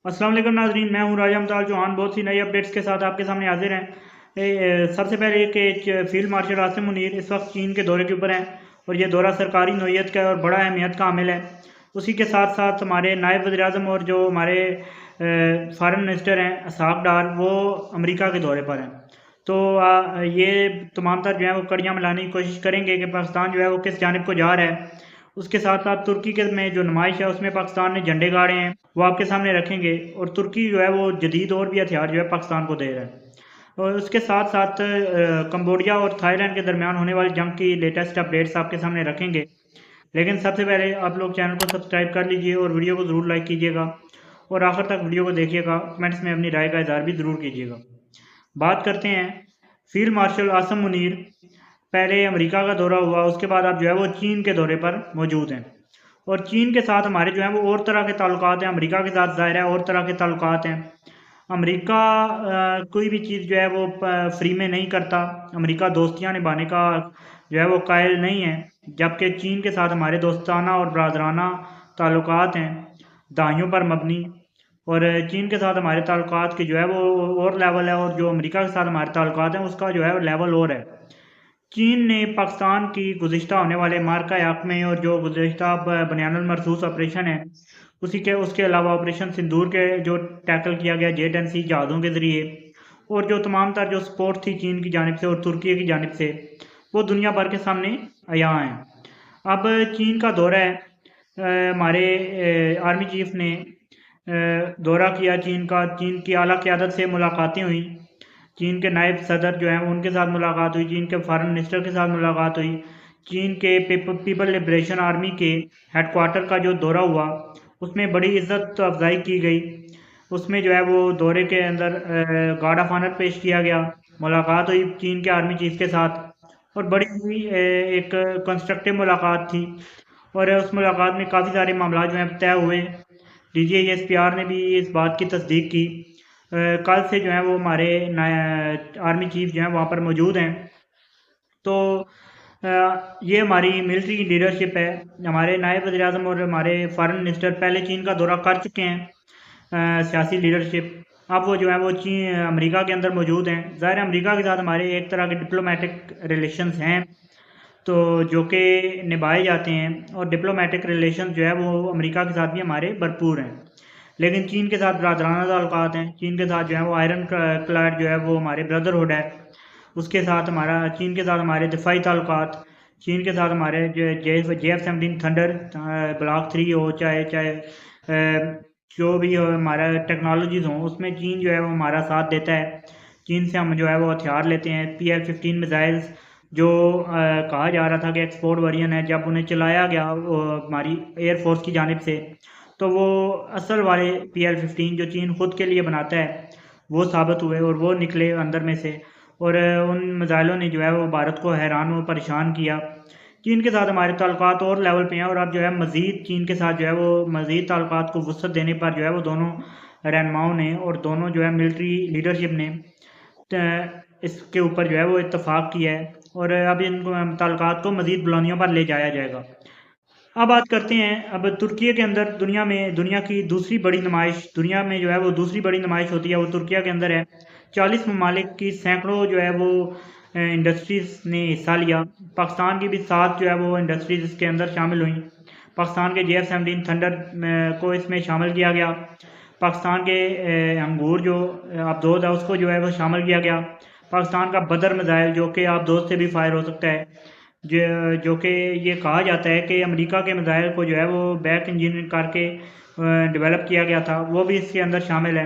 अस्सलाम वालेकुम नाजरीन, मैं हूँ राजा अमताल चौहान। बहुत सी नई अपडेट्स के साथ आपके सामने हाजिर हैं। सबसे पहले कि फील्ड मार्शल आसिम मुनीर इस वक्त चीन के दौरे के ऊपर हैं और ये दौरा सरकारी नौयत का है और बड़ा अहमियत का हामिल है। उसी के साथ साथ हमारे नायब वज़ीर आज़म और जो हमारे फॉरेन मिनिस्टर हैं इसहाक डार, वो अमेरिका के दौरे पर हैं। तो ये तमाम तर जो है वो कड़ियाँ मिलाने की कोशिश करेंगे कि पाकिस्तान जो है वो किस जानिब को जा रहा है। उसके साथ साथ तुर्की के में जो नुमाइश है उसमें पाकिस्तान ने झंडे गाड़े हैं, वो आपके सामने रखेंगे। और तुर्की जो है वो जदीद और भी हथियार जो है पाकिस्तान को दे रहा है। और उसके साथ साथ कंबोडिया और थाईलैंड के दरमियान होने वाली जंग की लेटेस्ट अपडेट्स आपके सामने रखेंगे। लेकिन सबसे पहले आप लोग चैनल को सब्सक्राइब कर लीजिए और वीडियो को ज़रूर लाइक कीजिएगा और आखिर तक वीडियो को देखिएगा। कमेंट्स में अपनी राय का इज़हार भी ज़रूर कीजिएगा। बात करते हैं फील्ड मार्शल आसम मुनीर। पहले अमेरिका का दौरा हुआ, उसके बाद अब जो है वो चीन के दौरे पर मौजूद हैं। और चीन के साथ हमारे जो हैं वो और तरह के ताल्लुकात हैं, अमेरिका के साथ ज़ाहिर है और तरह के ताल्लुकात हैं। अमेरिका कोई भी चीज़ जो है वो फ्री में नहीं करता। अमेरिका दोस्तियां निभाने का जो है वो कायल नहीं है, जबकि चीन के साथ हमारे दोस्ताना और बरादराना ताल्लुकात हैं, दाइयों पर मबनी। और चीन के साथ हमारे ताल्लुकात की जो है वो और लेवल है, और जो अमेरिका के साथ हमारे ताल्लुकात हैं उसका जो है वो लेवल और है। चीन ने पाकिस्तान की गुज़िश्ता होने वाले मार्का याक में और जो गुज़िश्ता बनियानुल मरसूस ऑपरेशन है उसी के उसके अलावा ऑपरेशन सिंदूर के जो टैकल किया गया जेट एंड सी जहाज़ों के ज़रिए, और जो तमाम तर जो सपोर्ट थी चीन की जानिब से और तुर्की की जानिब से, वो दुनिया भर के सामने यहाँ हैं। अब चीन का दौरा है। हमारे आर्मी चीफ ने दौरा किया चीन का। चीन की आला क़यादत से मुलाकातें हुई। चीन के नायब सदर जो हैं उनके साथ मुलाकात हुई, चीन के फॉरेन मिनिस्टर के साथ मुलाकात हुई। चीन के पीपल लिबरेशन आर्मी के हेडक्वार्टर का जो दौरा हुआ उसमें बड़ी इज्जत अफजाई की गई। उसमें जो है वो दौरे के अंदर गार्ड ऑफ ऑनर पेश किया गया, मुलाकात हुई चीन के आर्मी चीफ के साथ, और बड़ी हुई एक कंस्ट्रक्टिव मुलाकात थी। और उस मुलाकात में काफ़ी सारे मामला जो हैं तय हुए। DGSPR ने भी इस बात की तस्दीक की। कल से जो है वो हमारे आर्मी चीफ जो हैं वहाँ पर मौजूद हैं। तो ये हमारी मिलिट्री की लीडरशिप है। हमारे नायब वज़ीर आज़म और हमारे फॉरेन मिनिस्टर पहले चीन का दौरा कर चुके हैं, सियासी लीडरशिप। अब वो जो है वो चीन अमेरिका के अंदर मौजूद हैं। ज़ाहिर है अमेरिका के साथ हमारे एक तरह के डिप्लोमेटिक रिलेशंस हैं, तो जो कि निभाए जाते हैं, और डिप्लोमेटिक रिलेशन जो है वो अमेरिका के साथ भी हमारे भरपूर हैं। लेकिन चीन के साथ बरादराना ताल्लुकात हैं। चीन के साथ जो है वो आयरन क्लैड जो है वो हमारे ब्रदरहुड है, उसके साथ हमारा चीन के साथ हमारे दिफाई ताल्लुकात। चीन के साथ हमारे जो JF-17 थंडर ब्लॉक 3 हो, चाहे चाहे जो भी हो हमारा टेक्नोलॉजीज़ हों, उसमें चीन जो है वो हमारा साथ देता है। चीन से हम जो है वो हथियार लेते हैं। PL-15 मिसाइल्स जो कहा जा रहा था कि एक्सपोर्ट वर्जन है, जब उन्हें चलाया गया हमारी एयरफोर्स की जानिब से, तो वो असल वाले PL-15 जो चीन खुद के लिए बनाता है वो साबित हुए और वो निकले अंदर में से। और उन मिसाइलों ने जो है वो भारत को हैरान और परेशान किया। चीन के साथ हमारे ताल्लुकात और लेवल पे हैं, और अब जो है मज़ीद चीन के साथ जो है वो मज़ीद ताल्लुकात को वुसअत देने पर जो है वो दोनों रहनुमाओं ने और दोनों जो है मिलिट्री लीडरशिप ने इसके ऊपर जो है वो इत्तफाक किया है, और अब इन ताल्लुकात को मज़ीद बुलंदियों पर ले जाया जाएगा। अब बात करते हैं अब तुर्की के अंदर। दुनिया की दूसरी बड़ी नुमाइश, दुनिया में जो है वो दूसरी बड़ी नुमाइश होती है वो तुर्की के अंदर है। 40 ममालिक की सैकड़ों जो है वो इंडस्ट्रीज़ ने हिस्सा लिया। पाकिस्तान की भी 7 जो है वो इंडस्ट्रीज़ इसके अंदर शामिल हुई। पाकिस्तान के JF-17 थंडर को इसमें शामिल किया गया। पाकिस्तान के अंगूर जो आबदोज़ है उसको जो है वो शामिल किया गया। पाकिस्तान का बदर मिसाइल जो कि आबदोज़ से भी फायर हो सकता है, जो कि ये कहा जाता है कि अमेरिका के मिसाइल को जो है वो बैक इंजीनियरिंग करके डेवलप किया गया था, वो भी इसके अंदर शामिल है।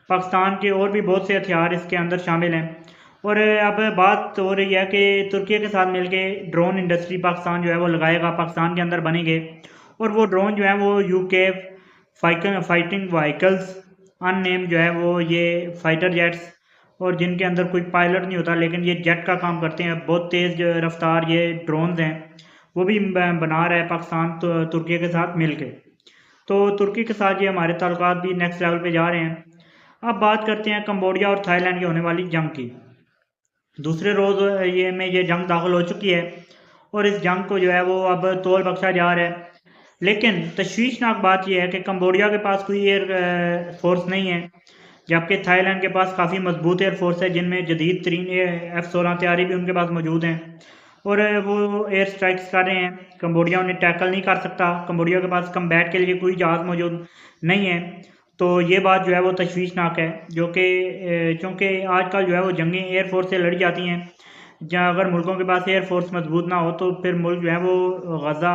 पाकिस्तान के और भी बहुत से हथियार इसके अंदर शामिल हैं। और अब बात हो रही है कि तुर्की के साथ मिलके ड्रोन इंडस्ट्री पाकिस्तान जो है वो लगाएगा, पाकिस्तान के अंदर बनेंगे। और वो ड्रोन जो है वो UK फाइटिंग व्हीकल्स अननेम जो है वो ये फाइटर जेट्स, और जिनके अंदर कोई पायलट नहीं होता लेकिन ये जेट का काम करते हैं, बहुत तेज़ रफ्तार ये ड्रोन्स हैं, वो भी बना रहा है पाकिस्तान तुर्की के साथ मिलके। तो तुर्की के साथ ये हमारे ताल्लुकात भी नेक्स्ट लेवल पे जा रहे हैं। अब बात करते हैं कंबोडिया और थाईलैंड की होने वाली जंग की। दूसरे रोज़ ये जंग दाखिल हो चुकी है, और इस जंग को जो है वो अब तोल बख्शा जा रहा है। लेकिन तशवीशनाक बात यह है कि कंबोडिया के पास कोई एयर फोर्स नहीं है, जबकि थाईलैंड के पास काफ़ी मजबूत एयर फोर्स है, जिनमें जदीद तरीन F-16 तैयारी भी उनके पास मौजूद हैं और वो एयर स्ट्राइक्स कर रहे हैं। कंबोडिया उन्हें टैकल नहीं कर सकता, कंबोडिया के पास कम्बैट के लिए कोई जहाज़ मौजूद नहीं है। तो ये बात जो है वो तशवीशनाक है, जो कि चूँकि आजकल जो है वो जंगें एयर फोर्स से लड़ी जाती हैं। जहाँ अगर मुल्कों के पास एयर फोर्स मजबूत ना हो तो फिर मुल्क जो है वो गज़ा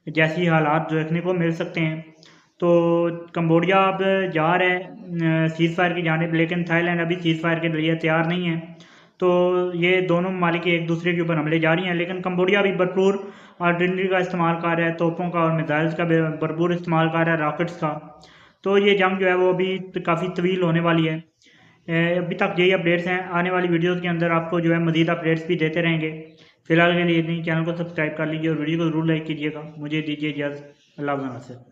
जैसी हालात देखने को मिल सकते हैं। तो कंबोडिया अब जा रहा है सीज़ फायर की जानिब, लेकिन थाईलैंड अभी सीज़ फायर के लिए तैयार नहीं है। तो ये दोनों ममालिक एक दूसरे के ऊपर हमले जारी हैं, लेकिन कंबोडिया भी भरपूर आर्टिलरी का इस्तेमाल कर रहा है, तोपों का और मिसाइल्स का भरपूर इस्तेमाल कर रहा है, रॉकेट्स का। तो ये जंग जो है वो अभी काफ़ी तवील होने वाली है। अभी तक यही अपडेट्स हैं, आने वाली वीडियोज़ के अंदर आपको जो है मज़ीद अपडेट्स भी देते रहेंगे। फिलहाल के लिए इतनी, चैनल को सब्सक्राइब कर लीजिए और वीडियो को ज़रूर लाइक कीजिएगा। मुझे दीजिए इजाज़त। अल्लाह हाफ़िज़।